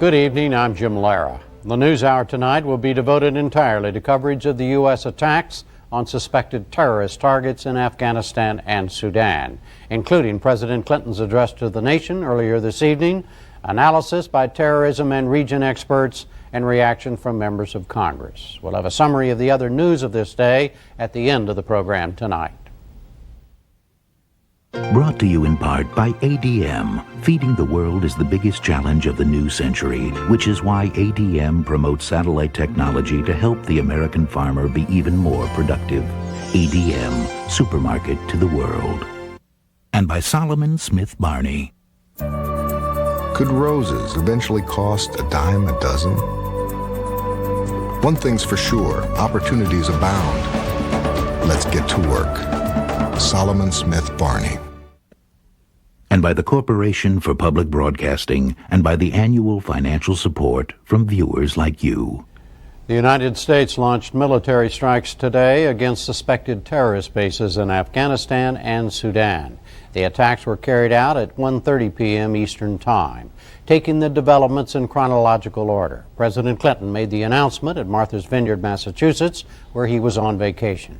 Good evening, I'm Jim Lehrer. The NewsHour tonight will be devoted entirely to coverage of the U.S. attacks on suspected terrorist targets in Afghanistan and Sudan, including President Clinton's address to the nation earlier this evening, analysis by terrorism and region experts, and reaction from members of Congress. We'll have a summary of the other news of this day at the end of the program tonight. Brought to you in part by ADM. Feeding the world is the biggest challenge of the new century, which is why ADM promotes satellite technology to help the American farmer be even more productive. ADM, supermarket to the world. And by Solomon Smith Barney. Could roses eventually cost a dime a dozen? One thing's for sure, opportunities abound. Let's get to work. Solomon Smith Barney. And by the Corporation for Public Broadcasting, and by the annual financial support from viewers like you. The United States launched military strikes today against suspected terrorist bases in Afghanistan and Sudan. The attacks were carried out at 1:30 p.m. Eastern Time. Taking the developments in chronological order, President Clinton made the announcement at Martha's Vineyard, Massachusetts, where he was on vacation.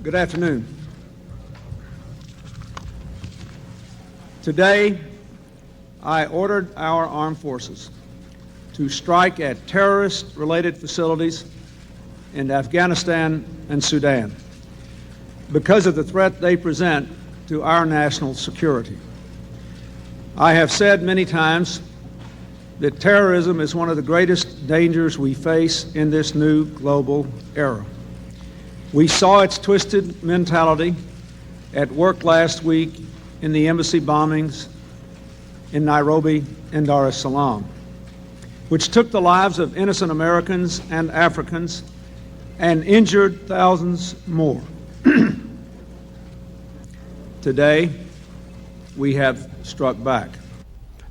Good afternoon. Today, I ordered our armed forces to strike at terrorist-related facilities in Afghanistan and Sudan because of the threat they present to our national security. I have said many times that terrorism is one of the greatest dangers we face in this new global era. We saw its twisted mentality at work last week in the embassy bombings in Nairobi and Dar es Salaam, which took the lives of innocent Americans and Africans and injured thousands more. Today, we have struck back.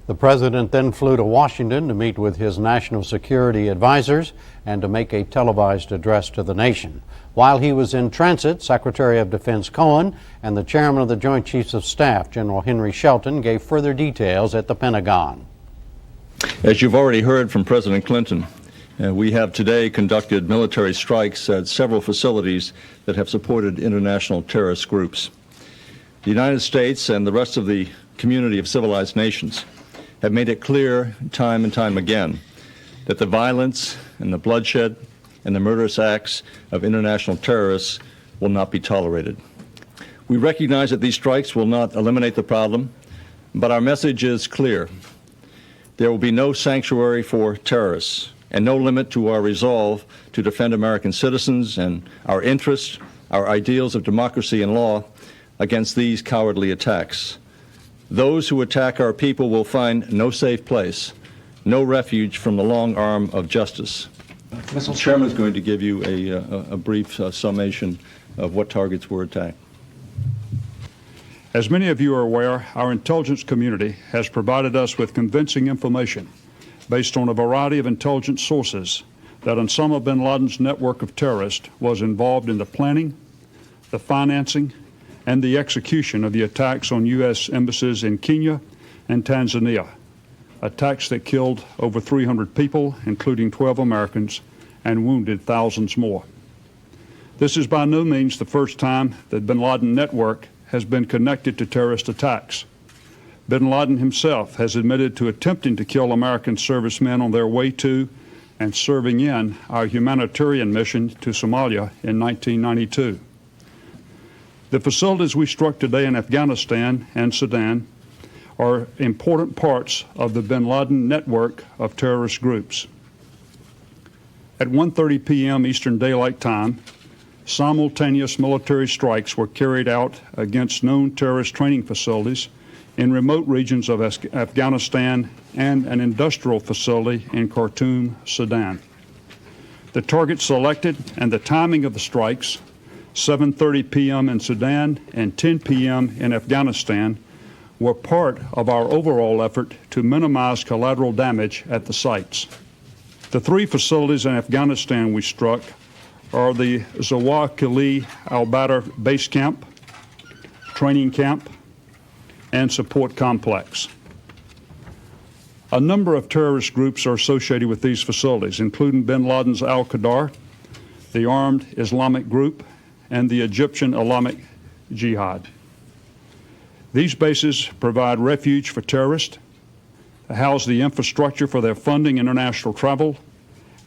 The president then flew to Washington to meet with his national security advisors and to make a televised address to the nation. While he was in transit, Secretary of Defense Cohen and the chairman of the Joint Chiefs of Staff, General Henry Shelton, gave further details at the Pentagon. As you've already heard from President Clinton, we have today conducted military strikes at several facilities that have supported international terrorist groups. The United States and the rest of the community of civilized nations have made it clear time and time again that the violence and the bloodshed and the murderous acts of international terrorists will not be tolerated. We recognize that these strikes will not eliminate the problem, but our message is clear. There will be no sanctuary for terrorists and no limit to our resolve to defend American citizens and our interests, our ideals of democracy and law against these cowardly attacks. Those who attack our people will find no safe place, no refuge from the long arm of justice. The chairman is going to give you a brief summation of what targets were attacked. As many of you are aware, our intelligence community has provided us with convincing information based on a variety of intelligence sources that Osama bin Laden's network of terrorists was involved in the planning, the financing, and the execution of the attacks on U.S. embassies in Kenya and Tanzania, attacks that killed over 300 people, including 12 Americans, and wounded thousands more. This is by no means the first time that bin Laden network has been connected to terrorist attacks. Bin Laden himself has admitted to attempting to kill American servicemen on their way to and serving in our humanitarian mission to Somalia in 1992. The facilities we struck today in Afghanistan and Sudan are important parts of the bin Laden network of terrorist groups. At 1:30 p.m. Eastern Daylight Time, simultaneous military strikes were carried out against known terrorist training facilities in remote regions of Afghanistan and an industrial facility in Khartoum, Sudan. The targets selected and the timing of the strikes, 7:30 p.m. in Sudan and 10 p.m. in Afghanistan, were part of our overall effort to minimize collateral damage at the sites. The three facilities in Afghanistan we struck are the Zawahiri al-Badr Base Camp, Training Camp, and Support Complex. A number of terrorist groups are associated with these facilities, including bin Laden's Al-Qaeda, the Armed Islamic Group, and the Egyptian Islamic Jihad. These bases provide refuge for terrorists, house the infrastructure for their funding international travel,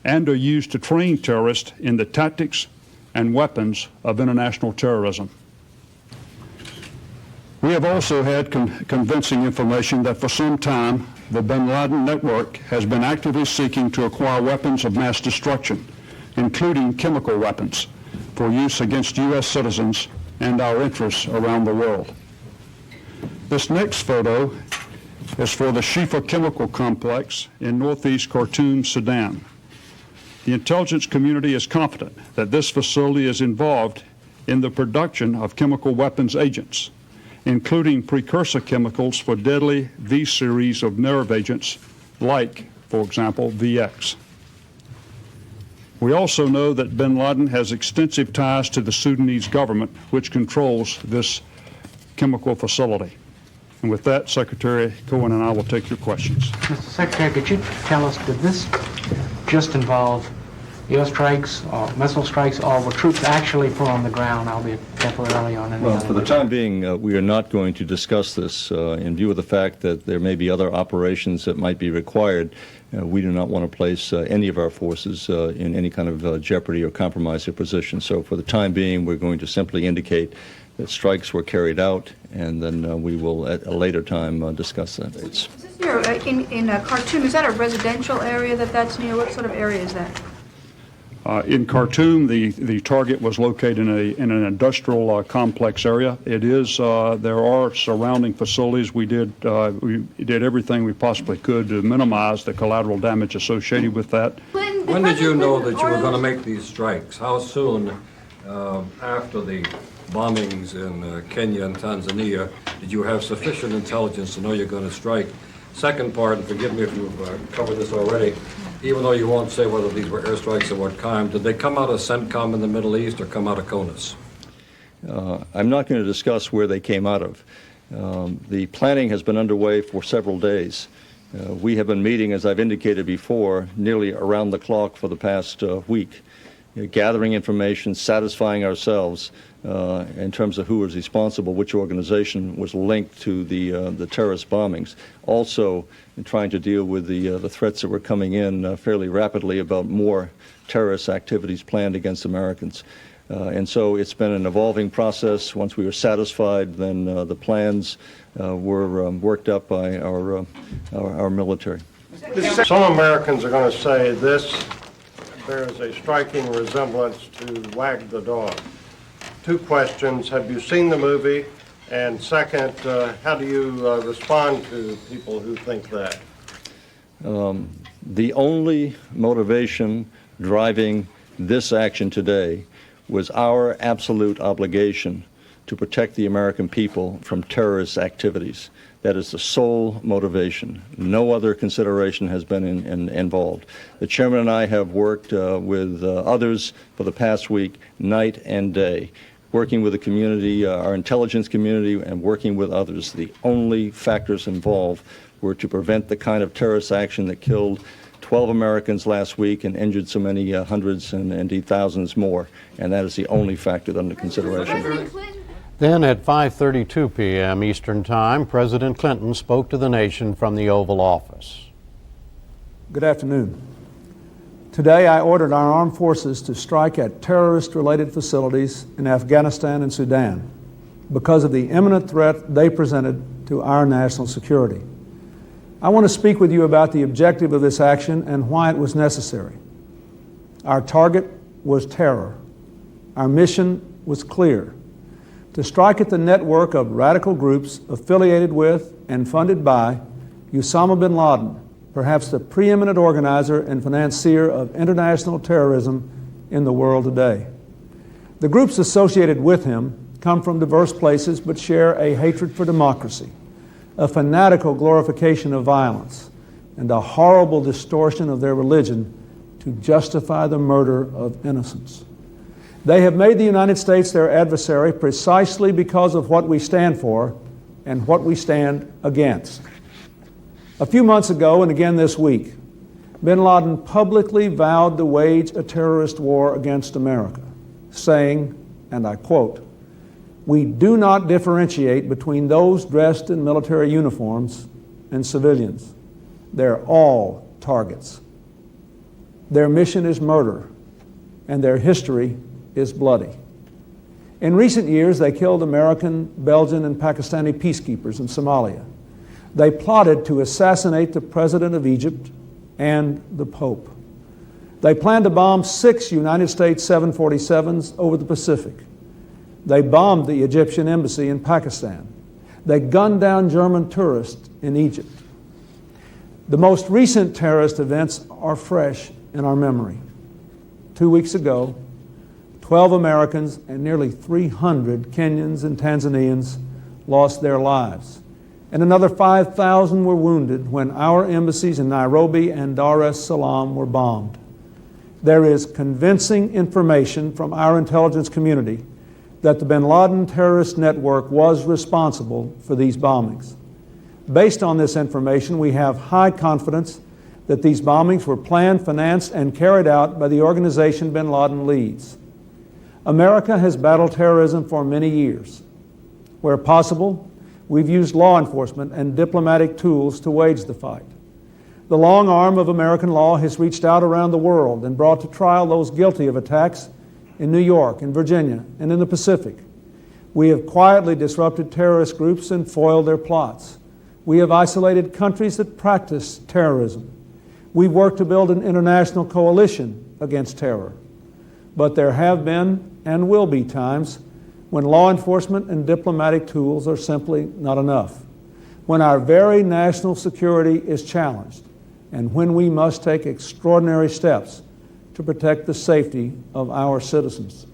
and are used to train terrorists in the tactics and weapons of international terrorism. We have also had convincing information that for some time the bin Laden network has been actively seeking to acquire weapons of mass destruction, including chemical weapons, for use against U.S. citizens and our interests around the world. This next photo is for the Shifa Chemical Complex in northeast Khartoum, Sudan. The intelligence community is confident that this facility is involved in the production of chemical weapons agents, including precursor chemicals for deadly V-series of nerve agents like, for example, VX. We also know that bin Laden has extensive ties to the Sudanese government, which controls this chemical facility. And with that, Secretary Cohen and I will take your questions. Mr. Secretary, could you tell us, did this just involve airstrikes or missile strikes, or were troops actually put on the ground, albeit temporarily on any Well, other for the way? time being, we are not going to discuss this in view of the fact that there may be other operations that might be required. We do not want to place any of our forces in any kind of jeopardy or compromise their position. So for the time being, we're going to simply indicate that strikes were carried out, and then we will at a later time discuss that. Is this near, in Khartoum, is that a residential area that's near? What sort of area is that? In Khartoum, the target was located in an industrial complex area. It is, there are surrounding facilities. We did everything we possibly could to minimize the collateral damage associated with that. When did you know that you were going to make these strikes? How soon after the bombings in Kenya and Tanzania did you have sufficient intelligence to know you're going to strike? Second part, and forgive me if you've covered this already, even though you won't say whether these were airstrikes or what kind, did they come out of CENTCOM in the Middle East or come out of CONUS? I'm not going to discuss where they came out of. The planning has been underway for several days. We have been meeting, as I've indicated before, nearly around the clock for the past week, gathering information, satisfying ourselves in terms of who was responsible, which organization was linked to the terrorist bombings. Also, in trying to deal with the threats that were coming in fairly rapidly about more terrorist activities planned against Americans. And so it's been an evolving process. Once we were satisfied, then the plans were worked up by our military. Some Americans are going to say this bears a striking resemblance to Wag the Dog. Two questions. Have you seen the movie? And second, how do you respond to people who think that? The only motivation driving this action today was our absolute obligation to protect the American people from terrorist activities. That is the sole motivation. No other consideration has been involved. The chairman and I have worked with others for the past week, night and day, working with the community, our intelligence community, and working with others. The only factors involved were to prevent the kind of terrorist action that killed 12 Americans last week and injured so many hundreds and indeed thousands more. And that is the only factor under consideration. Then at 5:32 p.m. Eastern Time, President Clinton spoke to the nation from the Oval Office. Good afternoon. Today I ordered our armed forces to strike at terrorist-related facilities in Afghanistan and Sudan because of the imminent threat they presented to our national security. I want to speak with you about the objective of this action and why it was necessary. Our target was terror. Our mission was clear: to strike at the network of radical groups affiliated with and funded by Osama bin Laden, perhaps the preeminent organizer and financier of international terrorism in the world today. The groups associated with him come from diverse places but share a hatred for democracy, a fanatical glorification of violence, and a horrible distortion of their religion to justify the murder of innocents. They have made the United States their adversary precisely because of what we stand for and what we stand against. A few months ago, and again this week, bin Laden publicly vowed to wage a terrorist war against America, saying, and I quote, "We do not differentiate between those dressed in military uniforms and civilians. They're all targets. Their mission is murder, and their history is bloody." In recent years, they killed American, Belgian, and Pakistani peacekeepers in Somalia. They plotted to assassinate the President of Egypt and the Pope. They planned to bomb 6 United States 747s over the Pacific. They bombed the Egyptian embassy in Pakistan. They gunned down German tourists in Egypt. The most recent terrorist events are fresh in our memory. 2 weeks ago, 12 Americans and nearly 300 Kenyans and Tanzanians lost their lives, and another 5,000 were wounded when our embassies in Nairobi and Dar es Salaam were bombed. There is convincing information from our intelligence community that the bin Laden terrorist network was responsible for these bombings. Based on this information, we have high confidence that these bombings were planned, financed, and carried out by the organization bin Laden leads. America has battled terrorism for many years. Where possible, we've used law enforcement and diplomatic tools to wage the fight. The long arm of American law has reached out around the world and brought to trial those guilty of attacks in New York, in Virginia, and in the Pacific. We have quietly disrupted terrorist groups and foiled their plots. We have isolated countries that practice terrorism. We've worked to build an international coalition against terror. But there have been and will be times when law enforcement and diplomatic tools are simply not enough, when our very national security is challenged, and when we must take extraordinary steps to protect the safety of our citizens.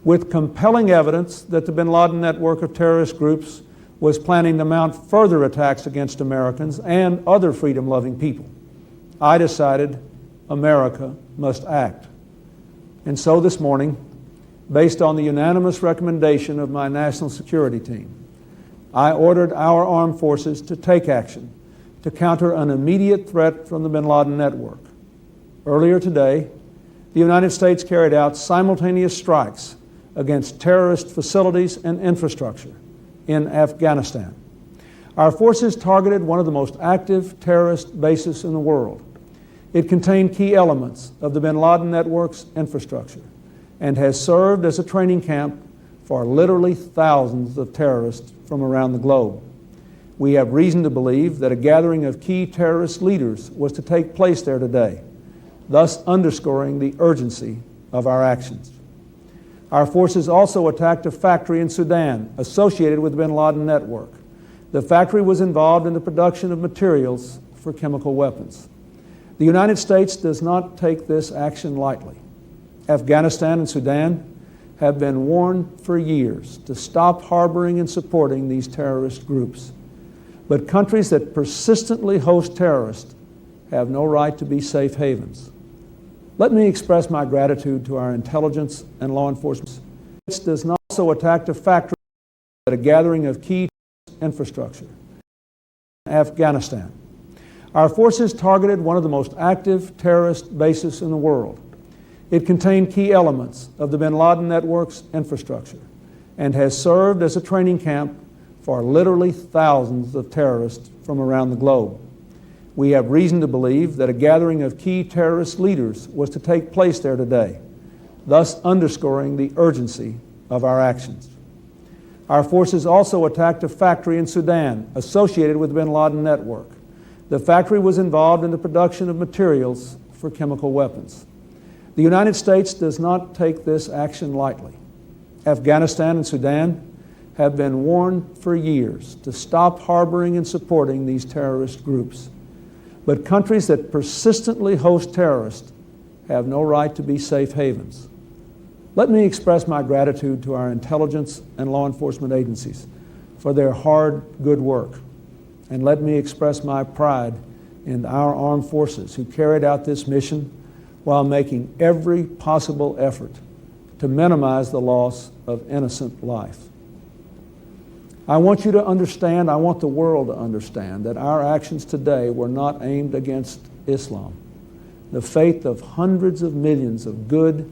With compelling evidence that the bin Laden network of terrorist groups was planning to mount further attacks against Americans and other freedom-loving people, I decided America must act. And so this morning, based on the unanimous recommendation of my national security team, I ordered our armed forces to take action to counter an immediate threat from the bin Laden network. Earlier today, the United States carried out simultaneous strikes against terrorist facilities and infrastructure in Afghanistan. Our forces targeted one of the most active terrorist bases in the world. It contained key elements of the bin Laden network's infrastructure and has served as a training camp for literally thousands of terrorists from around the globe. We have reason to believe that a gathering of key terrorist leaders was to take place there today, thus underscoring the urgency of our actions. Our forces also attacked a factory in Sudan associated with the bin Laden network. The factory was involved in the production of materials for chemical weapons. The United States does not take this action lightly. Afghanistan and Sudan have been warned for years to stop harboring and supporting these terrorist groups. But countries that persistently host terrorists have no right to be safe havens. Let me express my gratitude to our intelligence and law enforcement. It does not also attack a factory at a gathering of key infrastructure in Afghanistan. Our forces targeted one of the most active terrorist bases in the world. It contained key elements of the bin Laden network's infrastructure and has served as a training camp for literally thousands of terrorists from around the globe. We have reason to believe that a gathering of key terrorist leaders was to take place there today, thus underscoring the urgency of our actions. Our forces also attacked a factory in Sudan associated with the bin Laden network. The factory was involved in the production of materials for chemical weapons. The United States does not take this action lightly. Afghanistan and Sudan have been warned for years to stop harboring and supporting these terrorist groups. But countries that persistently host terrorists have no right to be safe havens. Let me express my gratitude to our intelligence and law enforcement agencies for their hard, good work. And let me express my pride in our armed forces who carried out this mission while making every possible effort to minimize the loss of innocent life. I want you to understand, I want the world to understand that our actions today were not aimed against Islam, the faith of hundreds of millions of good,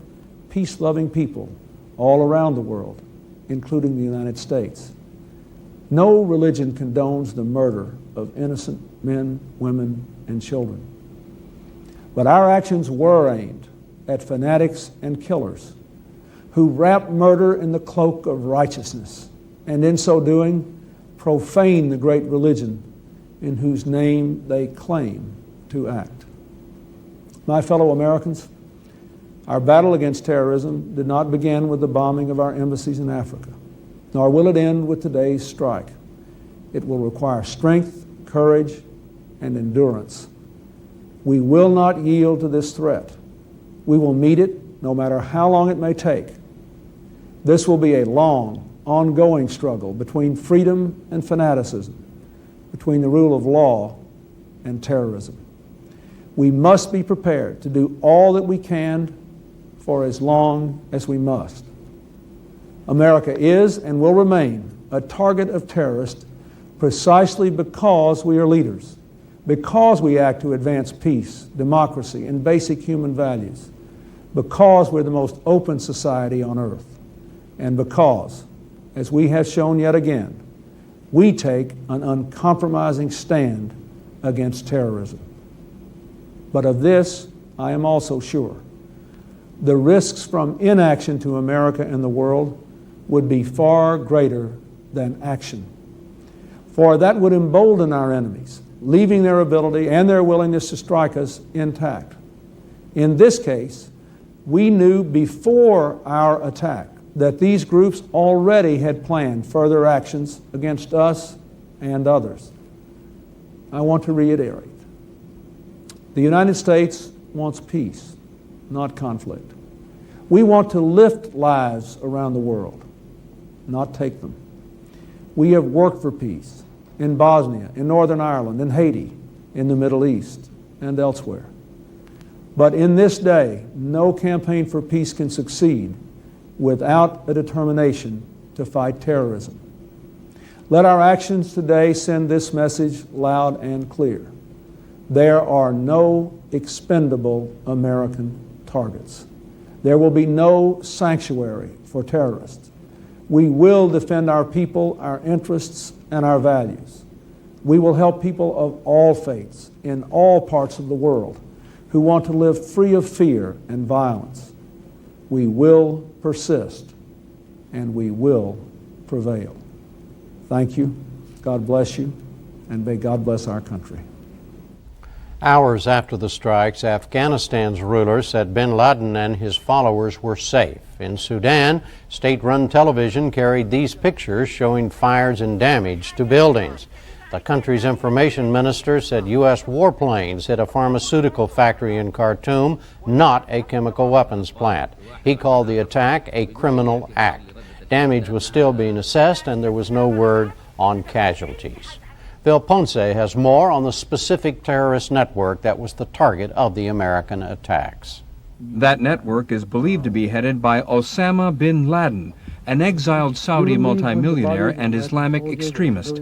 peace-loving people all around the world, including the United States. No religion condones the murder of innocent men, women, and children. But our actions were aimed at fanatics and killers who wrap murder in the cloak of righteousness, and in so doing, profane the great religion in whose name they claim to act. My fellow Americans, our battle against terrorism did not begin with the bombing of our embassies in Africa, nor will it end with today's strike. It will require strength, courage, and endurance. We will not yield to this threat. We will meet it no matter how long it may take. This will be a long, ongoing struggle between freedom and fanaticism, between the rule of law and terrorism. We must be prepared to do all that we can for as long as we must. America is and will remain a target of terrorists precisely because we are leaders, because we act to advance peace, democracy, and basic human values, because we're the most open society on earth, and because, as we have shown yet again, we take an uncompromising stand against terrorism. But of this, I am also sure. The risks from inaction to America and the world would be far greater than action. For that would embolden our enemies, leaving their ability and their willingness to strike us intact. In this case, we knew before our attack that these groups already had planned further actions against us and others. I want to reiterate. The United States wants peace, not conflict. We want to lift lives around the world, not take them. We have worked for peace in Bosnia, in Northern Ireland, in Haiti, in the Middle East, and elsewhere. But in this day, no campaign for peace can succeed without a determination to fight terrorism. Let our actions today send this message loud and clear. There are no expendable American targets. There will be no sanctuary for terrorists. We will defend our people, our interests, and our values. We will help people of all faiths in all parts of the world who want to live free of fear and violence. We will persist, and we will prevail. Thank you. God bless you, and may God bless our country. Hours after the strikes, Afghanistan's ruler said bin Laden and his followers were safe. In Sudan, state-run television carried these pictures showing fires and damage to buildings. The country's information minister said U.S. warplanes hit a pharmaceutical factory in Khartoum, not a chemical weapons plant. He called the attack a criminal act. Damage was still being assessed, and there was no word on casualties. Phil Ponce has more on the specific terrorist network that was the target of the American attacks. That network is believed to be headed by Osama bin Laden, an exiled Saudi multimillionaire and Islamic extremist.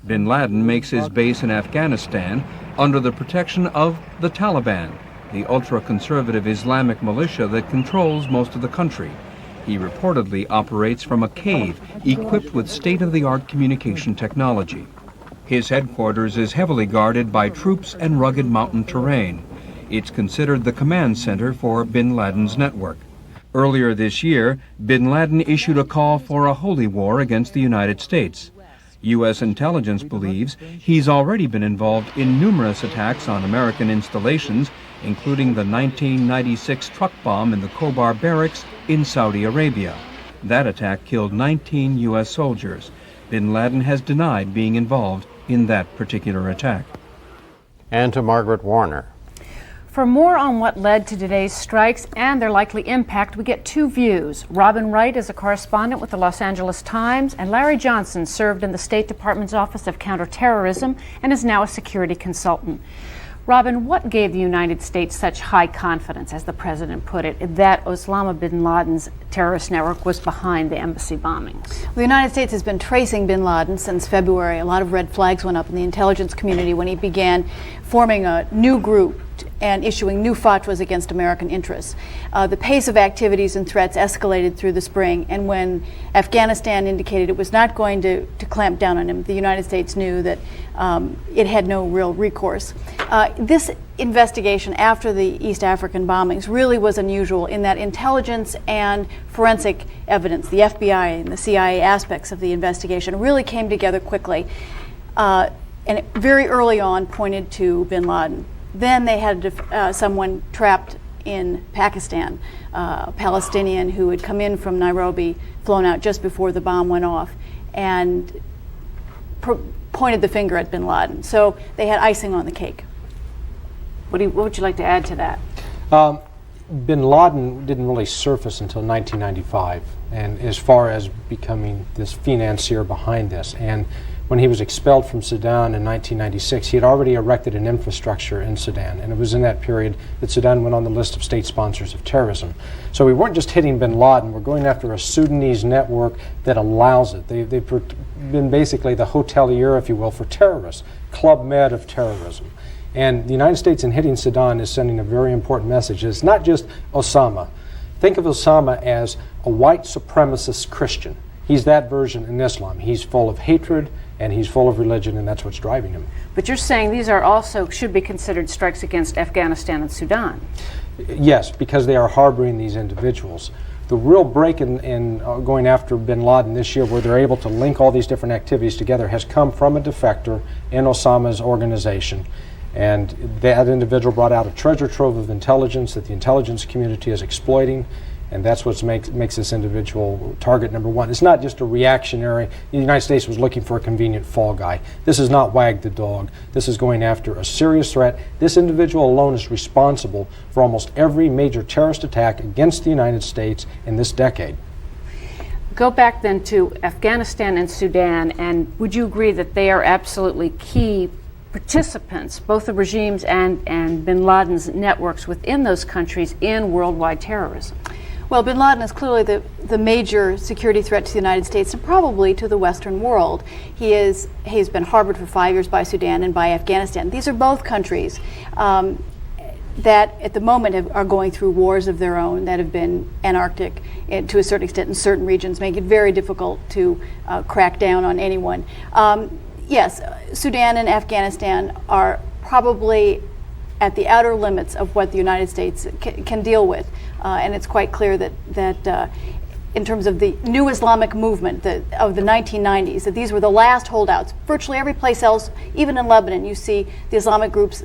Bin Laden makes his base in Afghanistan under the protection of the Taliban, the ultra-conservative Islamic militia that controls most of the country. He reportedly operates from a cave equipped with state-of-the-art communication technology. His headquarters is heavily guarded by troops and rugged mountain terrain. It's considered the command center for bin Laden's network. Earlier this year, bin Laden issued a call for a holy war against the United States. U.S. intelligence believes he's already been involved in numerous attacks on American installations, including the 1996 truck bomb in the Khobar barracks in Saudi Arabia. That attack killed 19 U.S. soldiers. Bin Laden has denied being involved in that particular attack. And to Margaret Warner. For more on what led to today's strikes and their likely impact, we get two views. Robin Wright is a correspondent with the Los Angeles Times, and Larry Johnson served in the State Department's Office of Counterterrorism and is now a security consultant. Robin, what gave the United States such high confidence, as the president put it, that Osama bin Laden's terrorist network was behind the embassy bombings? Well, the United States has been tracing bin Laden since February. A lot of red flags went up in the intelligence community when he began forming a new group and issuing new fatwas against American interests. The pace of activities and threats escalated through the spring, and when Afghanistan indicated it was not going to clamp down on him, the United States knew that it had no real recourse. This investigation after the East African bombings really was unusual in that intelligence and forensic evidence, the FBI and the CIA aspects of the investigation, really came together quickly, and it very early on pointed to bin Laden. Then they had someone trapped in Pakistan, a Palestinian who had come in from Nairobi, flown out just before the bomb went off, and pointed the finger at bin Laden. So they had icing on the cake. What would you like to add to that? Bin Laden didn't really surface until 1995, and as far as becoming this financier behind this. And when he was expelled from Sudan in 1996, he had already erected an infrastructure in Sudan, and it was in that period that Sudan went on the list of state sponsors of terrorism. So we weren't just hitting bin Laden, we're going after a Sudanese network that allows it. They've been basically the hotelier, if you will, for terrorists, Club Med of terrorism. And the United States in hitting Sudan is sending a very important message. It's not just Osama. Think of Osama as a white supremacist Christian. He's that version in Islam. He's full of hatred, and he's full of religion, and that's what's driving him. But you're saying these are also should be considered strikes against Afghanistan and Sudan. Yes, because they are harboring these individuals. The real break in going after bin Laden this year, where they're able to link all these different activities together, has come from a defector in Osama's organization. And that individual brought out a treasure trove of intelligence that the intelligence community is exploiting. And that's what makes this individual target number one. It's not just a reactionary. The United States was looking for a convenient fall guy. This is not wag the dog. This is going after a serious threat. This individual alone is responsible for almost every major terrorist attack against the United States in this decade. Go back then to Afghanistan and Sudan, and would you agree that they are absolutely key participants, both the regimes and bin Laden's networks within those countries, in worldwide terrorism? Well, bin Laden is clearly the major security threat to the United States and probably to the Western world. He's been harbored for 5 years by Sudan and by Afghanistan. These are both countries that at the moment are going through wars of their own that have been anarchic to a certain extent in certain regions, make it very difficult to crack down on anyone. Yes, Sudan and Afghanistan are probably at the outer limits of what the United States can deal with. And it's quite clear that in terms of the new Islamic movement of the 1990s, that these were the last holdouts. Virtually every place else, even in Lebanon, you see the Islamic groups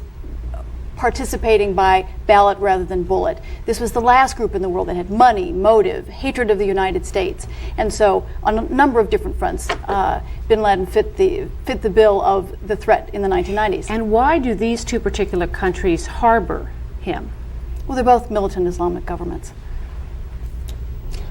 participating by ballot rather than bullet. This was the last group in the world that had money, motive, hatred of the United States. And so on a number of different fronts, bin Laden fit the bill of the threat in the 1990s. And why do these two particular countries harbor him? Well, they're both militant Islamic governments.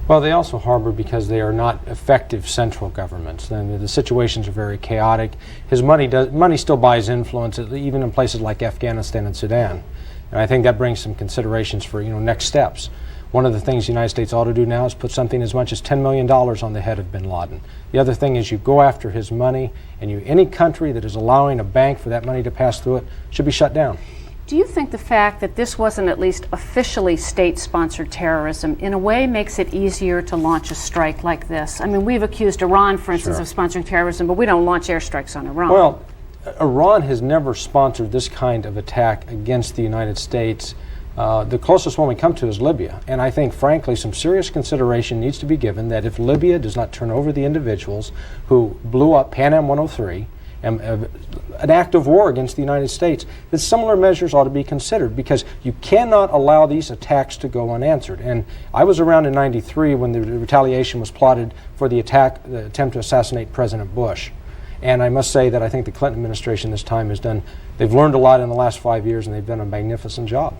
Well, they also harbor because they are not effective central governments. The situations are very chaotic. His money still buys influence, even in places like Afghanistan and Sudan. And I think that brings some considerations for next steps. One of the things the United States ought to do now is put something as much as $10 million on the head of bin Laden. The other thing is you go after his money, and any country that is allowing a bank for that money to pass through it should be shut down. Do you think the fact that this wasn't at least officially state-sponsored terrorism in a way makes it easier to launch a strike like this? I mean, we've accused Iran, for instance, of sponsoring terrorism, but we don't launch airstrikes on Iran. Well, Iran has never sponsored this kind of attack against the United States. The closest one we come to is Libya. And I think, frankly, some serious consideration needs to be given that if Libya does not turn over the individuals who blew up Pan Am 103, an act of war against the United States, that similar measures ought to be considered, because you cannot allow these attacks to go unanswered. And I was around in '93 when the retaliation was plotted for the attempt to assassinate President Bush. And I must say that I think the Clinton administration this time they've learned a lot in the last 5 years, and they've done a magnificent job.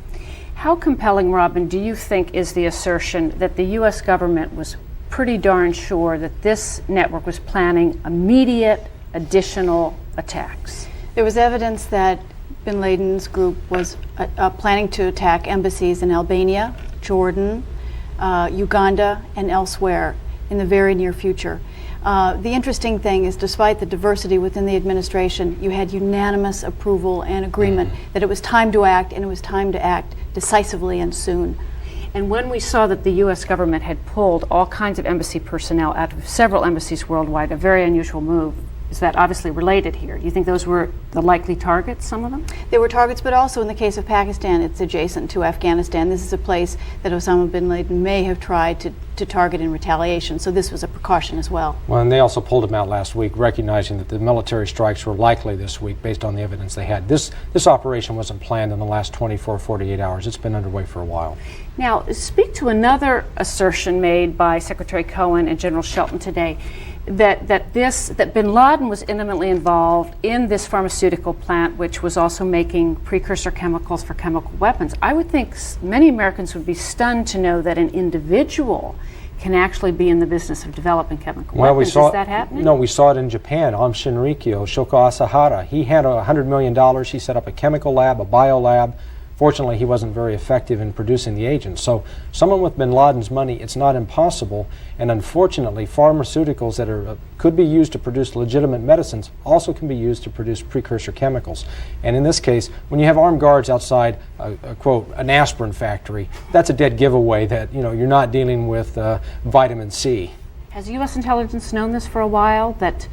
How compelling, Robin, do you think is the assertion that the U.S. government was pretty darn sure that this network was planning immediate additional attacks? There was evidence that bin Laden's group was planning to attack embassies in Albania, Jordan, Uganda, and elsewhere in the very near future. The interesting thing is, despite the diversity within the administration, you had unanimous approval and agreement that it was time to act, and it was time to act decisively and soon. And when we saw that the U.S. government had pulled all kinds of embassy personnel out of several embassies worldwide, a very unusual move, is that obviously related here? Do you think those were the likely targets, some of them? They were targets, but also in the case of Pakistan, it's adjacent to Afghanistan. This is a place that Osama bin Laden may have tried to target in retaliation, so this was a precaution as well. Well, and they also pulled him out last week, recognizing that the military strikes were likely this week based on the evidence they had. This operation wasn't planned in the last 24 or 48 hours. It's been underway for a while. Now, speak to another assertion made by Secretary Cohen and General Shelton today, that bin Laden was intimately involved in this pharmaceutical plant, which was also making precursor chemicals for chemical weapons. I would think many Americans would be stunned to know that an individual can actually be in the business of developing chemical weapons. Is that happening? No, we saw it in Japan. Aum Shinrikyo, Shoko Asahara, he had $100 million. He set up a chemical lab, a bio lab. Fortunately, he wasn't very effective in producing the agents. So someone with bin Laden's money, it's not impossible. And unfortunately, pharmaceuticals that could be used to produce legitimate medicines also can be used to produce precursor chemicals. And in this case, when you have armed guards outside, quote, an aspirin factory, that's a dead giveaway that you're not dealing with vitamin C. Has U.S. intelligence known this for a while, that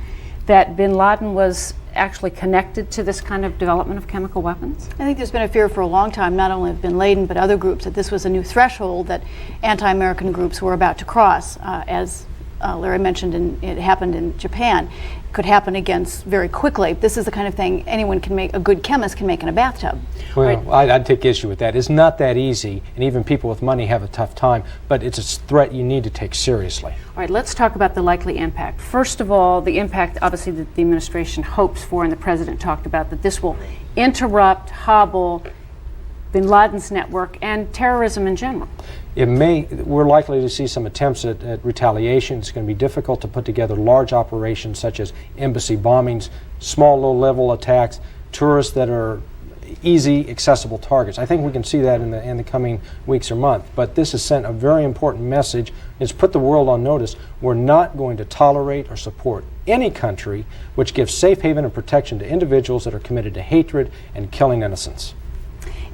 bin Laden was actually connected to this kind of development of chemical weapons? I think there's been a fear for a long time, not only of bin Laden, but other groups, that this was a new threshold that anti-American groups were about to cross. As Larry mentioned, it happened in Japan. It could happen again very quickly. This is the kind of thing anyone can make, a good chemist can make in a bathtub. Well, right? I'd take issue with that. It's not that easy, and even people with money have a tough time, but it's a threat you need to take seriously. All right, let's talk about the likely impact. First of all, the impact, obviously, that the administration hopes for, and the president talked about, that this will interrupt, hobble bin Laden's network and terrorism in general. We're likely to see some attempts at retaliation. It's going to be difficult to put together large operations such as embassy bombings, small low-level attacks, tourists that are easy, accessible targets. I think we can see that in the coming weeks or months. But this has sent a very important message. It's put the world on notice. We're not going to tolerate or support any country which gives safe haven and protection to individuals that are committed to hatred and killing innocents.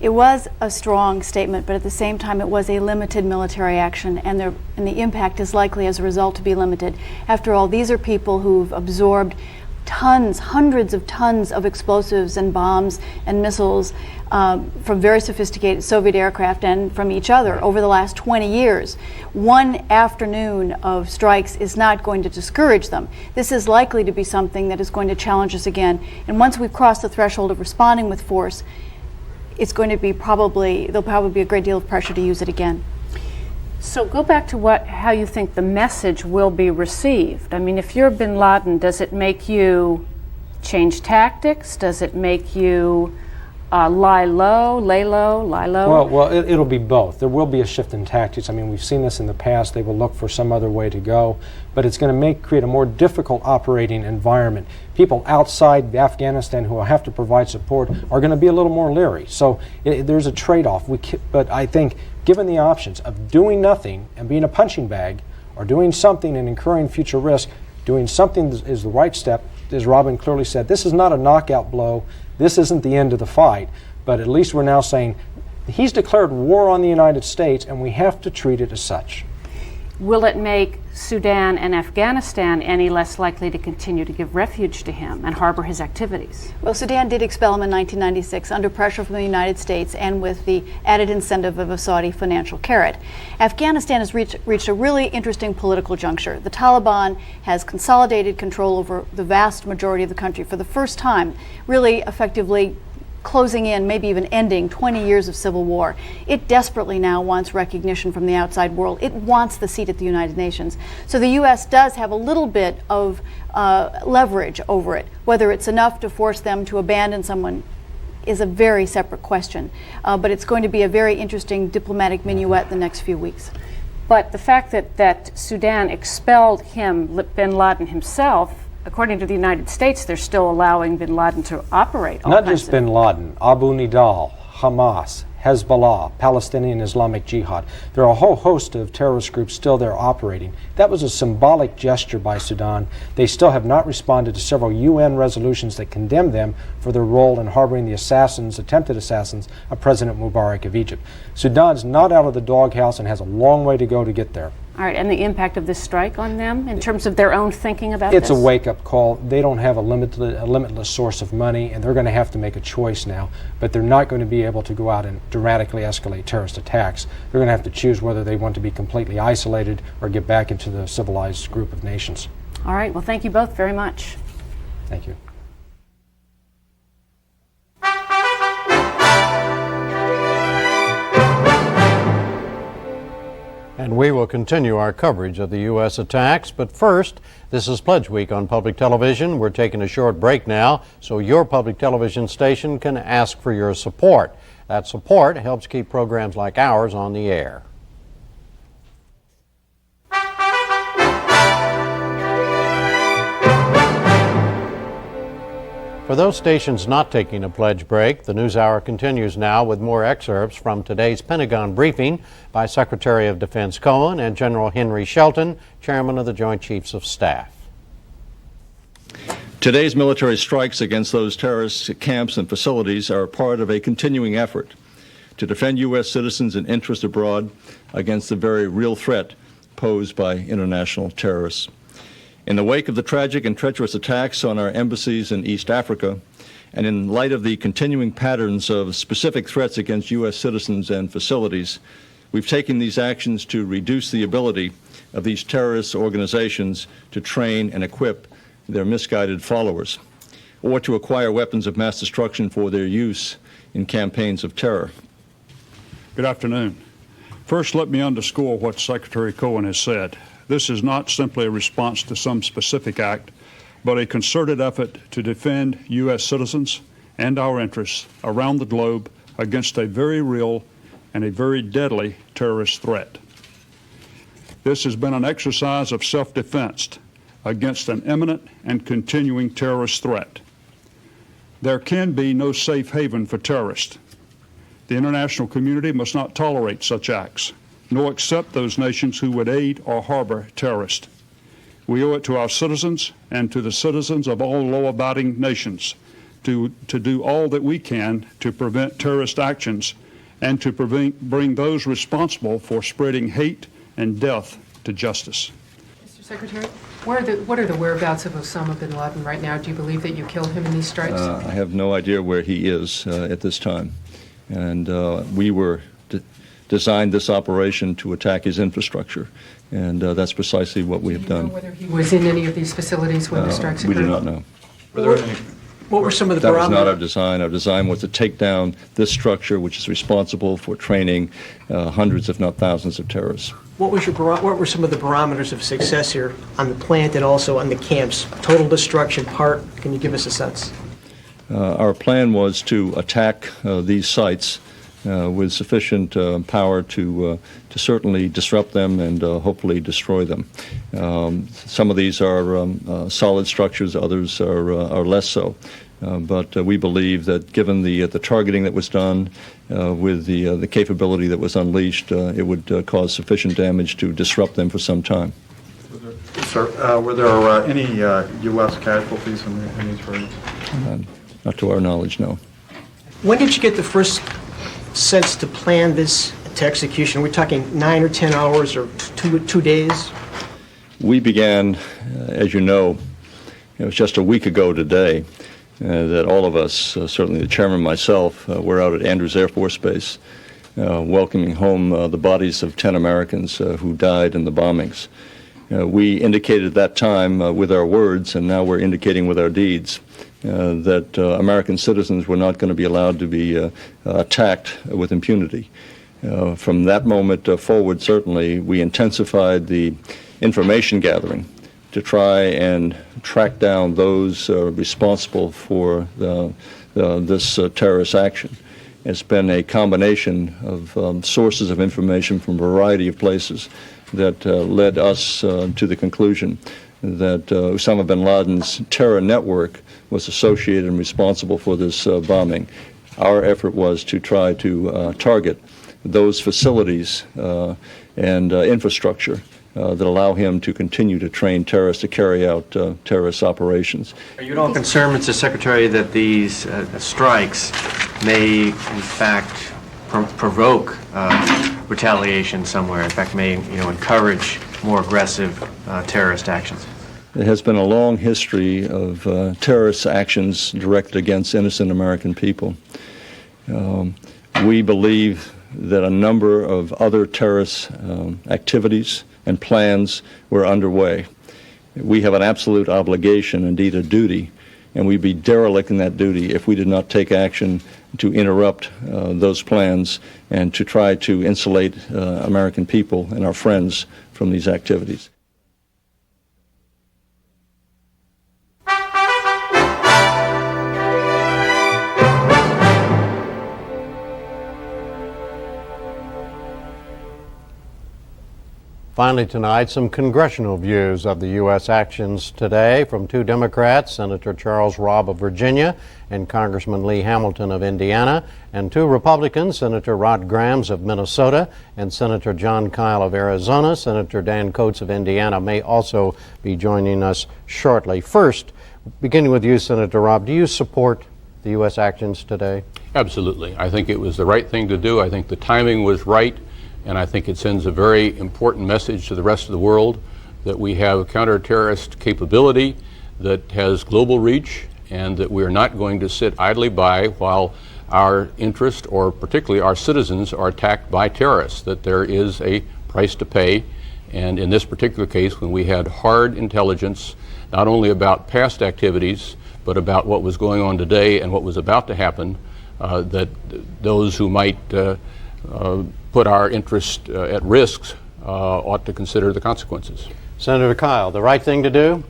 It was a strong statement, but at the same time it was a limited military action, and the impact is likely as a result to be limited. After all, these are people who've absorbed tons, hundreds of tons of explosives and bombs and missiles from very sophisticated Soviet aircraft and from each other over the last 20 years. One afternoon of strikes is not going to discourage them. This is likely to be something that is going to challenge us again. And once we've crossed the threshold of responding with force, it's going to be there'll probably be a great deal of pressure to use it again. So go back to how you think the message will be received. I mean, if you're bin Laden, does it make you change tactics? Does it make you lay low? Well, it'll be both. There will be a shift in tactics. I mean, we've seen this in the past. They will look for some other way to go, but it's going to create a more difficult operating environment. People outside Afghanistan who will have to provide support are going to be a little more leery. So there's a trade-off. But I think given the options of doing nothing and being a punching bag, or doing something and incurring future risk, doing something is the right step. As Robin clearly said, this is not a knockout blow. This isn't the end of the fight, but at least we're now saying he's declared war on the United States, and we have to treat it as such. Will it make Sudan and Afghanistan any less likely to continue to give refuge to him and harbor his activities? Well, Sudan did expel him in 1996 under pressure from the United States and with the added incentive of a Saudi financial carrot. Afghanistan has reached a really interesting political juncture. The Taliban has consolidated control over the vast majority of the country for the first time, really effectively closing in, maybe even ending 20 years of civil war. It desperately now wants recognition from the outside world. It wants the seat at the United Nations. So the U.S. does have a little bit of leverage over it. Whether it's enough to force them to abandon someone is a very separate question. But it's going to be a very interesting diplomatic minuet the next few weeks. But the fact that Sudan expelled bin Laden himself according to the United States, they're still allowing bin Laden to operate. Not just bin Laden, Abu Nidal, Hamas, Hezbollah, Palestinian Islamic Jihad. There are a whole host of terrorist groups still there operating. That was a symbolic gesture by Sudan. They still have not responded to several UN resolutions that condemn them for their role in harboring the assassins, attempted assassins, of President Mubarak of Egypt. Sudan's not out of the doghouse and has a long way to go to get there. All right, and the impact of this strike on them in terms of their own thinking about this? It's a wake-up call. They don't have a limitless source of money, and they're going to have to make a choice now. But they're not going to be able to go out and dramatically escalate terrorist attacks. They're going to have to choose whether they want to be completely isolated or get back into the civilized group of nations. All right, well, thank you both very much. Thank you. And we will continue our coverage of the U.S. attacks. But first, this is Pledge Week on public television. We're taking a short break now so your public television station can ask for your support. That support helps keep programs like ours on the air. For those stations not taking a pledge break, the NewsHour continues now with more excerpts from today's Pentagon briefing by Secretary of Defense Cohen and General Henry Shelton, Chairman of the Joint Chiefs of Staff. Today's military strikes against those terrorist camps and facilities are part of a continuing effort to defend U.S. citizens and interests abroad against the very real threat posed by international terrorists. In the wake of the tragic and treacherous attacks on our embassies in East Africa, and in light of the continuing patterns of specific threats against U.S. citizens and facilities, we've taken these actions to reduce the ability of these terrorist organizations to train and equip their misguided followers, or to acquire weapons of mass destruction for their use in campaigns of terror. Good afternoon. First, let me underscore what Secretary Cohen has said. This is not simply a response to some specific act, but a concerted effort to defend U.S. citizens and our interests around the globe against a very real and a very deadly terrorist threat. This has been an exercise of self-defense against an imminent and continuing terrorist threat. There can be no safe haven for terrorists. The international community must not tolerate such acts, nor accept those nations who would aid or harbor terrorists. We owe it to our citizens and to the citizens of all law-abiding nations to do all that we can to prevent terrorist actions and to bring those responsible for spreading hate and death to justice. Mr. Secretary, what are the whereabouts of Osama bin Laden right now? Do you believe that you killed him in these strikes? I have no idea where he is at this time. And we were designed this operation to attack his infrastructure, and that's precisely what we have done. Do you know whether he was in any of these facilities when the strikes occurred? We do not know. What were some of the That barometers? was not our design. Our design was to take down this structure, which is responsible for training hundreds, if not thousands, of terrorists. What were some of the barometers of success here on the plant and also on the camps? Total destruction, part? Can you give us a sense? Our plan was to attack these sites with sufficient power to certainly disrupt them and hopefully destroy them. Some of these are solid structures, others are less so. But we believe that given the targeting that was done with the capability that was unleashed, it would cause sufficient damage to disrupt them for some time. Sir, were there any U.S. casualties in these raids? Not to our knowledge, no. When did you get the first sense to plan this to execution? We're talking 9 or 10 hours or two days? We began, as you know, it was just a week ago today that all of us, certainly the chairman and myself, were out at Andrews Air Force Base welcoming home the bodies of 10 Americans who died in the bombings. We indicated at that time with our words, and now we're indicating with our deeds, that American citizens were not going to be allowed to be attacked with impunity. From that moment forward, certainly, we intensified the information gathering to try and track down those responsible for this terrorist action. It's been a combination of sources of information from a variety of places that led us to the conclusion that Osama bin Laden's terror network was associated and responsible for this bombing. Our effort was to try to target those facilities and infrastructure that allow him to continue to train terrorists to carry out terrorist operations. Are you at all concerned, Mr. Secretary, that these strikes may, in fact, provoke retaliation somewhere? In fact, may encourage more aggressive terrorist actions? There has been a long history of terrorist actions directed against innocent American people. We believe that a number of other terrorist activities and plans were underway. We have an absolute obligation, indeed a duty, and we'd be derelict in that duty if we did not take action to interrupt those plans and to try to insulate American people and our friends from these activities. Finally tonight, some congressional views of the U.S. actions today from two Democrats, Senator Charles ROBB of Virginia and Congressman Lee Hamilton of Indiana, and two Republicans, Senator Rod Grams of Minnesota and Senator John Kyle of Arizona. Senator Dan Coats of Indiana may also be joining us shortly. First, beginning with you, Senator ROBB, do you support the U.S. actions today? Absolutely. I think it was the right thing to do. I think the timing was right. And I think it sends a very important message to the rest of the world that we have a counter-terrorist capability that has global reach, and that we are not going to sit idly by while our interest, or particularly our citizens, are attacked by terrorists, that there is a price to pay. And in this particular case, when we had hard intelligence, not only about past activities, but about what was going on today and what was about to happen, that those who might put our interest at risk ought to consider the consequences. Senator Kyle, the right thing to do?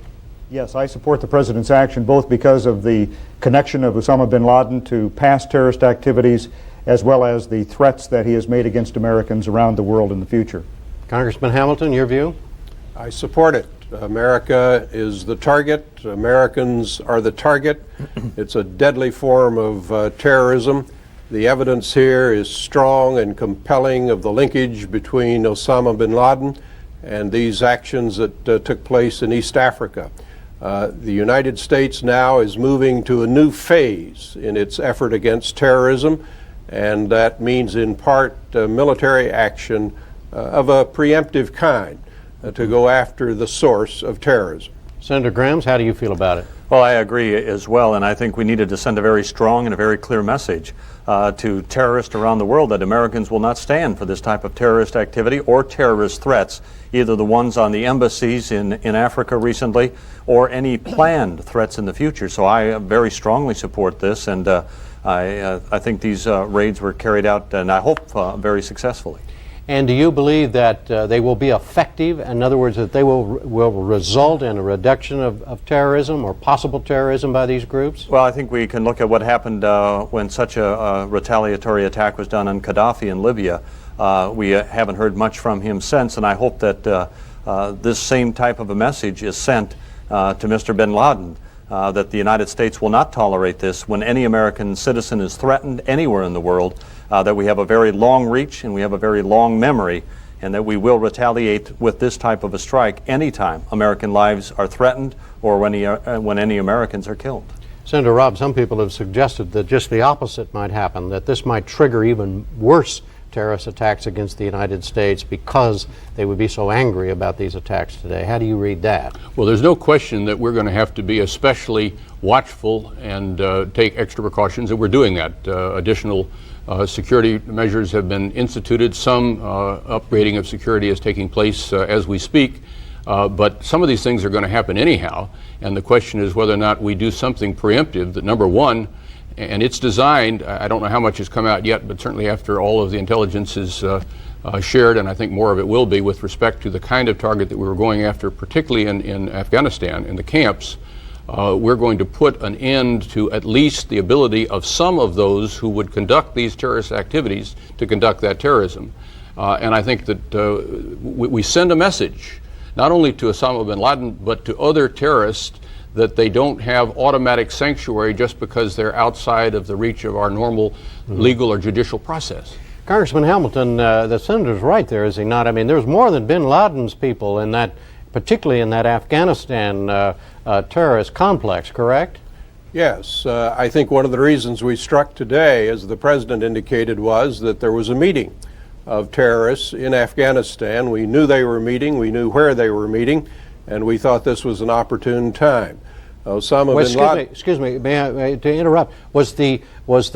Yes, I support the President's action both because of the connection of Osama bin Laden to past terrorist activities as well as the threats that he has made against Americans around the world in the future. Congressman Hamilton, your view? I support it. America is the target. Americans are the target. It's a deadly form of terrorism. The evidence here is strong and compelling of the linkage between Osama bin Laden and these actions that took place in East Africa. The United States now is moving to a new phase in its effort against terrorism, and that means in part military action of a preemptive kind to go after the source of terrorism. Senator Grams, how do you feel about it? Well, I agree as well, and I think we needed to send a very strong and a very clear message to terrorists around the world that Americans will not stand for this type of terrorist activity or terrorist threats, either the ones on the embassies in Africa recently or any planned threats in the future. So I very strongly support this, and I think these raids were carried out, and I hope very successfully. And do you believe that they will be effective? In other words, that they will result in a reduction of terrorism or possible terrorism by these groups? Well, I think we can look at what happened when such a retaliatory attack was done on Gaddafi in Libya. We haven't heard much from him since, and I hope that this same type of a message is sent to Mr. bin Laden, that the United States will not tolerate this when any American citizen is threatened anywhere in the world, that we have a very long reach and we have a very long memory, and that we will retaliate with this type of a strike anytime American lives are threatened or when any Americans are killed. Senator ROBB, some people have suggested that just the opposite might happen, that this might trigger even worse terrorist attacks against the United States because they would be so angry about these attacks today. How do you read that? Well, there's no question that we're going to have to be especially watchful and take extra precautions, and we're doing that. Additional security measures have been instituted. Some upgrading of security is taking place as we speak. But some of these things are going to happen anyhow, and the question is whether or not we do something preemptive that, number one, and it's designed, I don't know how much has come out yet, but certainly after all of the intelligence is shared, and I think more of it will be with respect to the kind of target that we were going after, particularly in Afghanistan, in the camps, we're going to put an end to at least the ability of some of those who would conduct these terrorist activities to conduct that terrorism. And I think that we send a message not only to Osama bin Laden, but to other terrorists, that they don't have automatic sanctuary just because they're outside of the reach of our normal legal or judicial process. Congressman Hamilton, the senator's right there, is he not? I mean, there's more than bin Laden's people in that, particularly in that Afghanistan terrorist complex, correct? Yes. I think one of the reasons we struck today, as the president indicated, was that there was a meeting of terrorists in Afghanistan. We knew they were meeting, we knew where they were meeting, and we thought this was an opportune time. Osama bin Laden. Excuse me, may I, to interrupt? Was the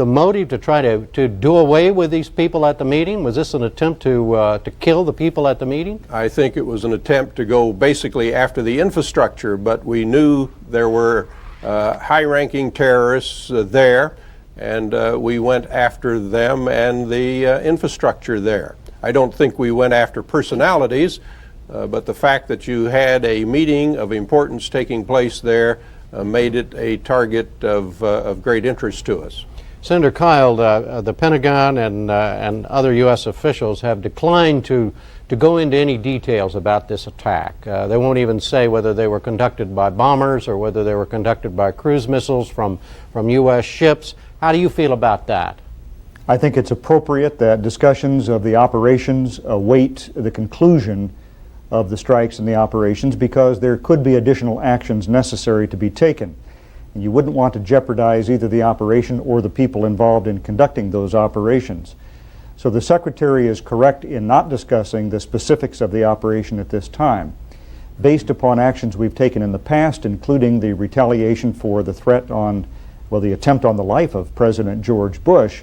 motive to try to do away with these people at the meeting? Was this an attempt to kill the people at the meeting? I think it was an attempt to go basically after the infrastructure, but we knew there were high-ranking terrorists there, and we went after them and the infrastructure there. I don't think we went after personalities, but the fact that you had a meeting of importance taking place there made it a target of great interest to us. Senator Kyle, the Pentagon and other U.S. officials have declined to go into any details about this attack. They won't even say whether they were conducted by bombers or whether they were conducted by cruise missiles from U.S. ships. How do you feel about that? I think it's appropriate that discussions of the operations await the conclusion of the strikes and the operations, because there could be additional actions necessary to be taken. And you wouldn't want to jeopardize either the operation or the people involved in conducting those operations. So the Secretary is correct in not discussing the specifics of the operation at this time. Based upon actions we've taken in the past, including the retaliation for the threat on, well, the attempt on the life of President George Bush,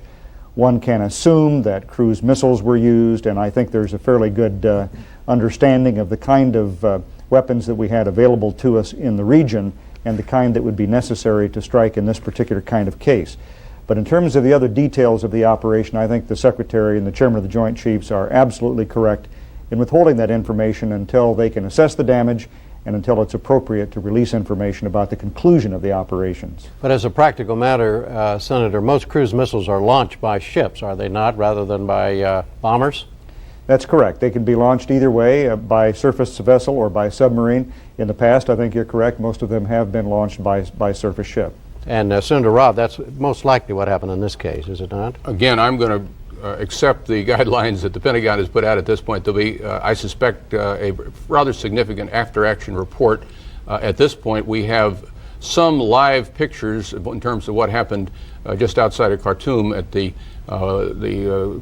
one can assume that cruise missiles were used, and I think there's a fairly good understanding of the kind of weapons that we had available to us in the region and the kind that would be necessary to strike in this particular kind of case. But in terms of the other details of the operation, I think the Secretary and the Chairman of the Joint Chiefs are absolutely correct in withholding that information until they can assess the damage and until it's appropriate to release information about the conclusion of the operations. But as a practical matter, Senator, most cruise missiles are launched by ships, are they not, rather than by bombers? That's correct. They can be launched either way, by surface vessel or by submarine. In the past, I think you're correct, most of them have been launched by surface ship. And Senator Robb, that's most likely what happened in this case, is it not? Again, I'm going to accept the guidelines that the Pentagon has put out at this point. There'll be, I suspect, a rather significant after-action report. At this point, we have some live pictures in terms of what happened just outside of Khartoum at the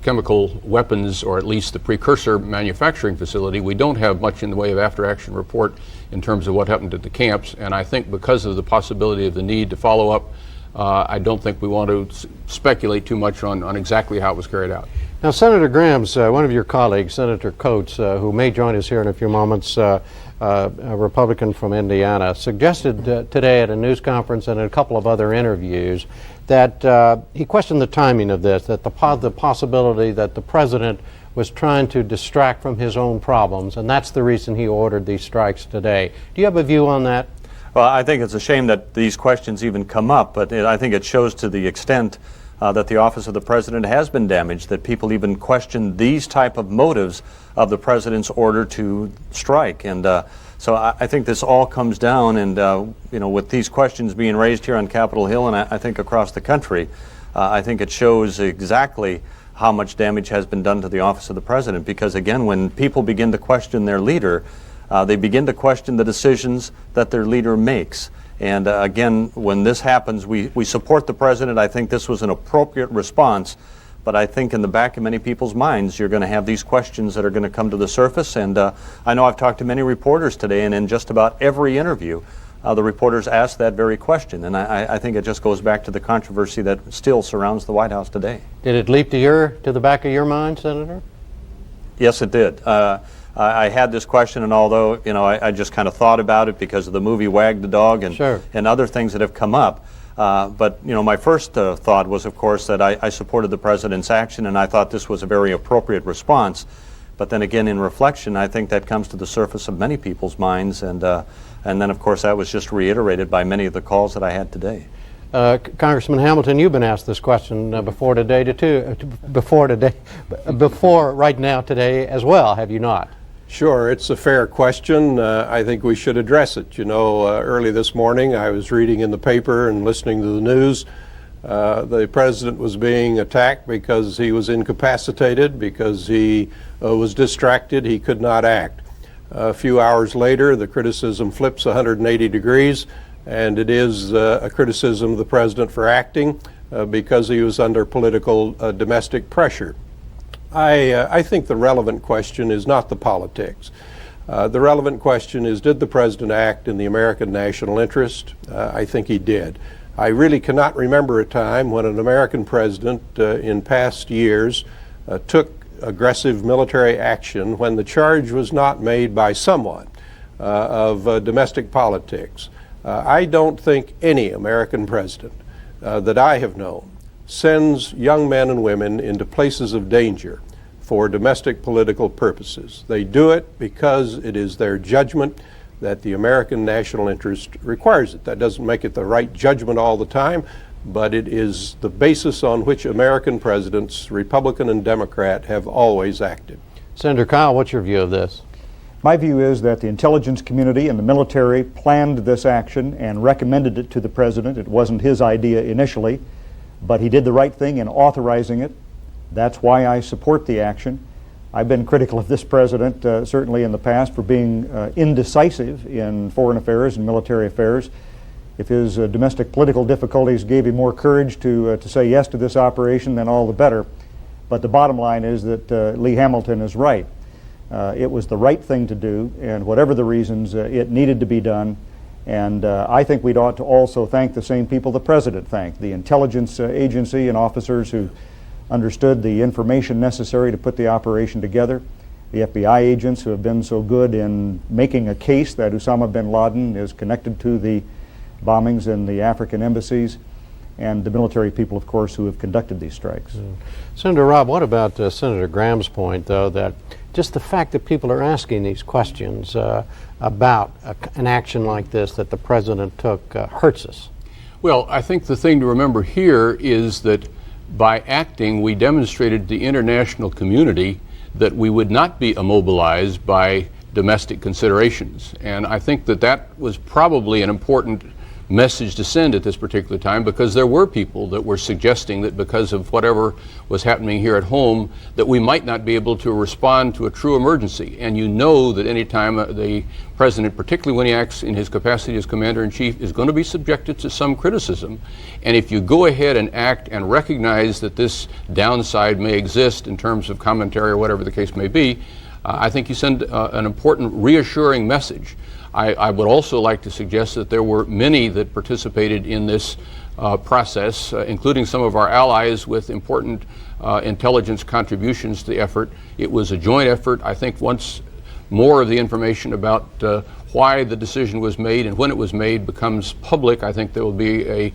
chemical weapons, or at least the precursor manufacturing facility. We don't have much in the way of after-action report in terms of what happened at the camps, and I think because of the possibility of the need to follow up, I don't think we want to speculate too much on exactly how it was carried out. Now, Senator Grams, one of your colleagues, Senator Coates, who may join us here in a few moments, a Republican from Indiana, suggested today at a news conference and in a couple of other interviews that he questioned the timing of this, that the possibility that the president was trying to distract from his own problems, and that's the reason he ordered these strikes today. Do you have a view on that? Well, I think it's a shame that these questions even come up, but I think it shows to the extent that the office of the president has been damaged, that people even question these type of motives of the president's order to strike. And so I think this all comes down, and you know, with these questions being raised here on Capitol Hill and I think across the country, I think it shows exactly how much damage has been done to the office of the president. Because again, when people begin to question their leader, they begin to question the decisions that their leader makes. And again, when this happens, we support the president. I think this was an appropriate response. But I think in the back of many people's minds, you're going to have these questions that are going to come to the surface. And I know I've talked to many reporters today, and in just about every interview, the reporters ask that very question. And I think it just goes back to the controversy that still surrounds the White House today. Did it leap to the back of your mind, Senator? Yes, it did. I had this question, and although I just kind of thought about it because of the movie Wag the Dog and sure, and other things that have come up, but my first thought was, of course, that I supported the president's action, and I thought this was a very appropriate response. But then again, in reflection, I think that comes to the surface of many people's minds, and then of course that was just reiterated by many of the calls that I had today. Congressman Hamilton, you've been asked this question before right now today as well, have you not? Sure, it's a fair question. I think we should address it. You know, early this morning I was reading in the paper and listening to the news. The president was being attacked because he was incapacitated, because he was distracted, he could not act. A few hours later, the criticism flips 180 degrees, and it is a criticism of the president for acting because he was under political domestic pressure. I think the relevant question is not the politics. The relevant question is, did the president act in the American national interest? I think he did. I really cannot remember a time when an American president in past years took aggressive military action when the charge was not made by someone of domestic politics. I don't think any American president that I have known sends young men and women into places of danger for domestic political purposes. They do it because it is their judgment that the American national interest requires it. That doesn't make it the right judgment all the time, but it is the basis on which American presidents, Republican and Democrat, have always acted. Senator Kyl, what's your view of this? My view is that the intelligence community and the military planned this action and recommended it to the president. It wasn't his idea initially, but he did the right thing in authorizing it. That's why I support the action. I've been critical of this president, certainly in the past, for being indecisive in foreign affairs and military affairs. If his domestic political difficulties gave him more courage to say yes to this operation, then all the better. But the bottom line is that Lee Hamilton is right. It was the right thing to do, and whatever the reasons, it needed to be done. And I think we'd ought to also thank the same people the president thanked, the intelligence agency and officers who understood the information necessary to put the operation together, the FBI agents who have been so good in making a case that Osama bin Laden is connected to the bombings in the African embassies, and the military people, of course, who have conducted these strikes. Senator Robb, what about Senator Graham's point, though, that just the fact that people are asking these questions about an action like this that the president took hurts us? Well, I think the thing to remember here is that by acting, we demonstrated to the international community that we would not be immobilized by domestic considerations. And I think that that was probably an important message to send at this particular time, because there were people that were suggesting that because of whatever was happening here at home, that we might not be able to respond to a true emergency. And you know that any time the president, particularly when he acts in his capacity as commander-in-chief, is going to be subjected to some criticism. And if you go ahead and act and recognize that this downside may exist in terms of commentary or whatever the case may be, I think you send an important reassuring message. I would also like to suggest that there were many that participated in this process, including some of our allies with important intelligence contributions to the effort. It was a joint effort. I think once more of the information about why the decision was made and when it was made becomes public, I think there will be a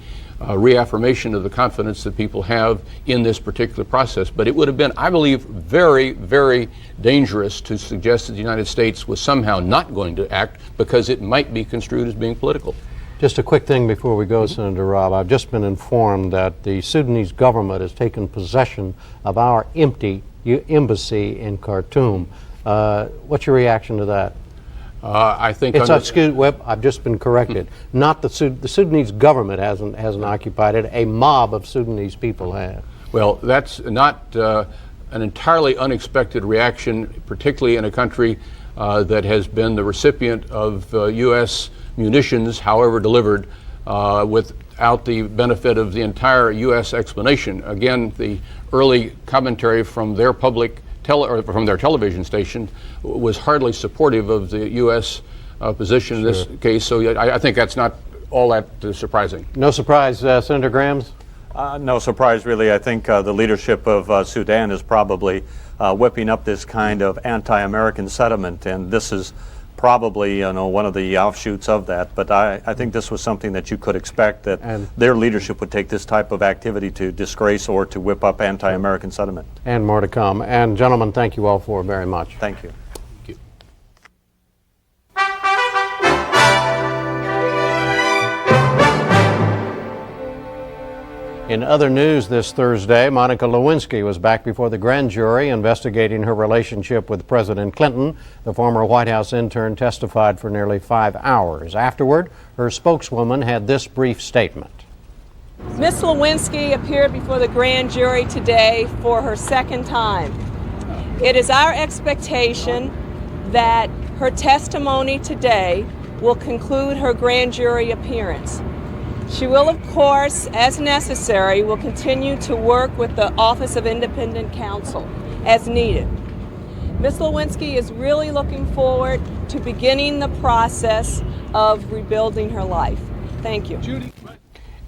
reaffirmation of the confidence that people have in this particular process. But it would have been, I believe, very, very dangerous to suggest that the United States was somehow not going to act because it might be construed as being political. Just a quick thing before we go, Senator Robb. I've just been informed that the Sudanese government has taken possession of our empty embassy in Khartoum. What's your reaction to that? I think it's I've just been corrected. Not the Sudanese government hasn't occupied it. A mob of Sudanese people have. Well, that's not an entirely unexpected reaction, particularly in a country that has been the recipient of U.S. munitions, however delivered, without the benefit of the entire U.S. explanation. Again, the early commentary from their from their television station was hardly supportive of the U.S. Position in this case, so I think that's not all that surprising. No surprise, Senator Graham? No surprise, really. I think the leadership of Sudan is probably whipping up this kind of anti-American sentiment, and this is probably one of the offshoots of that. But I think this was something that you could expect, that their leadership would take this type of activity to disgrace or to whip up anti-American sentiment. And more to come. And gentlemen, thank you all for very much. Thank you. In other news this Thursday, Monica Lewinsky was back before the grand jury investigating her relationship with President Clinton. The former White House intern testified for nearly 5 hours. Afterward, her spokeswoman had this brief statement. Ms. Lewinsky appeared before the grand jury today for her second time. It is our expectation that her testimony today will conclude her grand jury appearance. She will, of course, as necessary, will continue to work with the Office of Independent Counsel as needed. Ms. Lewinsky is really looking forward to beginning the process of rebuilding her life. Thank you.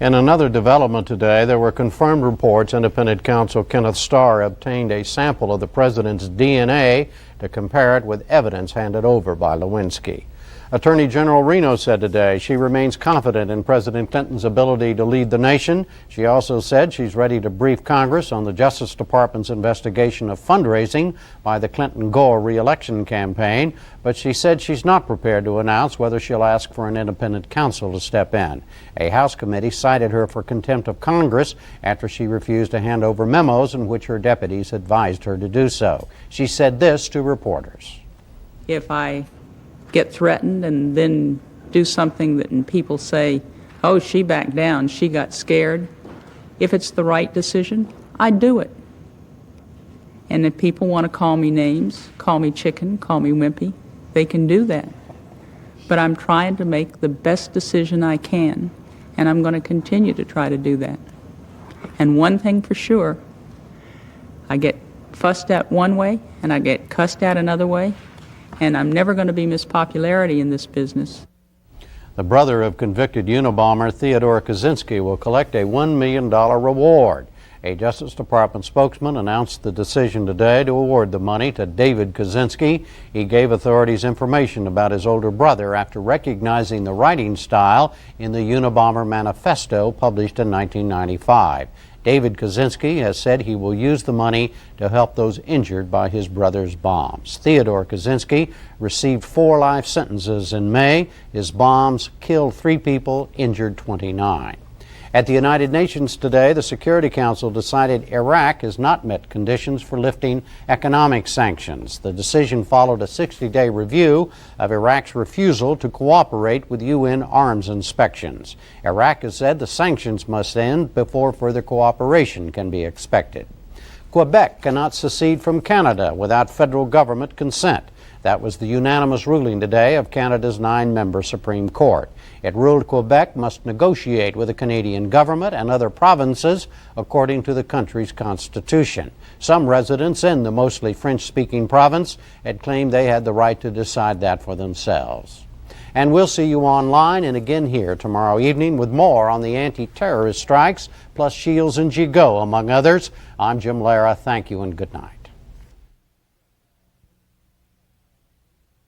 In another development today, there were confirmed reports independent counsel Kenneth Starr obtained a sample of the president's DNA to compare it with evidence handed over by Lewinsky. Attorney General Reno said today she remains confident in President Clinton's ability to lead the nation. She also said she's ready to brief Congress on the Justice Department's investigation of fundraising by the Clinton-Gore re-election campaign, but she said she's not prepared to announce whether she'll ask for an independent counsel to step in. A House committee cited her for contempt of Congress after she refused to hand over memos in which her deputies advised her to do so. She said this to reporters. If I get threatened and then do something that and people say, oh, she backed down, she got scared. If it's the right decision, I do it. And if people want to call me names, call me chicken, call me wimpy, they can do that. But I'm trying to make the best decision I can, and I'm going to continue to try to do that. And one thing for sure, I get fussed at one way and I get cussed at another way, and I'm never going to be Miss Popularity in this business. The brother of convicted Unabomber Theodore Kaczynski will collect a $1 million reward. A Justice Department spokesman announced the decision today to award the money to David Kaczynski. He gave authorities information about his older brother after recognizing the writing style in the Unabomber manifesto published in 1995. David Kaczynski has said he will use the money to help those injured by his brother's bombs. Theodore Kaczynski received 4 life sentences in May. His bombs killed 3 people, injured 29. At the United Nations today, the Security Council decided Iraq has not met conditions for lifting economic sanctions. The decision followed a 60-day review of Iraq's refusal to cooperate with UN arms inspections. Iraq has said the sanctions must end before further cooperation can be expected. Quebec cannot secede from Canada without federal government consent. That was the unanimous ruling today of Canada's 9-member Supreme Court. It ruled Quebec must negotiate with the Canadian government and other provinces according to the country's constitution. Some residents in the mostly French-speaking province had claimed they had the right to decide that for themselves. And we'll see you online and again here tomorrow evening with more on the anti-terrorist strikes, plus Shields and Gigot, among others. I'm Jim Lehrer. Thank you and good night.